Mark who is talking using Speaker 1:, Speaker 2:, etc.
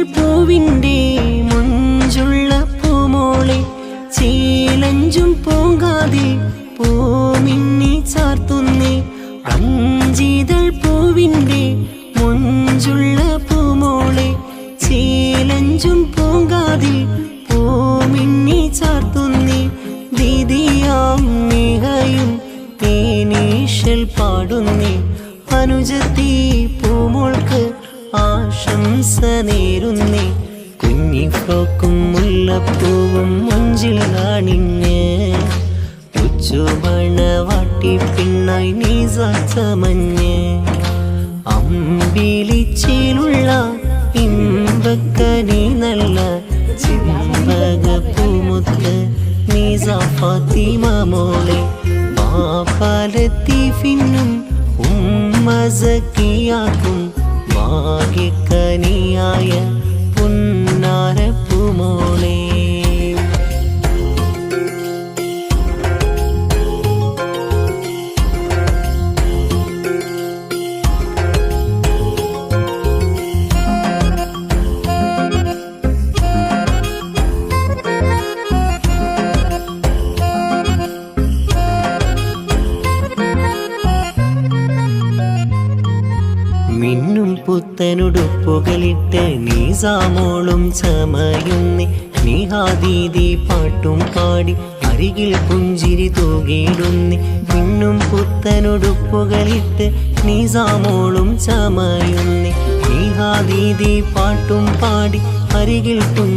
Speaker 1: പൂവിൻ്റെ മുഞ്ചുള്ള പൂമോളെ ചേലഞ്ചും പൂങ്കാതിൽ പൂമിന്നി ചാർത്തുന്നേ അഞ്ചിതൾ പൂവിൻ്റെ മുഞ്ചുള്ള പൂമോളെ ചേലഞ്ചും പൂങ്കാതിൽ പൂമിന്നി ചാർത്തുന്നേ ദീദിയാം മികയും തേനീശൽ പാടുന്നേ അനുജത്തി പൂമോൾക്ക് ആശംസ നേരുന്നേ കുഞ്ഞി ഫ്രോക്കും മുല്ലപ്പൂവും മുഞ്ചിൽ അണിഞ്ഞ് ഉച്ചുമണവാട്ടി പിന്നായി നീസാച്ചമഞ്ഞ് അമ്പിളിച്ചിലുള്ള ഇമ്പക്കനി നല്ല ചിമ്പക പൂമുത്ത് നീസ ഫാത്തിമ മോളെ പാപ്പാലത്തീഫിനും ഉമ്മ സക്കിയാക്കും ഭാഗ്യക്കനിയായ പുന്നാരപ്പുമോളെ. മിന്നും പുത്തനുടുപ്പുകളിട്ട് നീസാമോളും ചമയുന്നേ നിഹാദീദി പാട്ടും പാടി അരികിൽ പുഞ്ചിരി തൂകിയിടുന്നേ മിന്നും പുത്തനുടുപ്പുകളിട്ട് നീസാമോളും ചമയുന്നേ നിഹാദീദി പാട്ടും പാടി അരികിൽ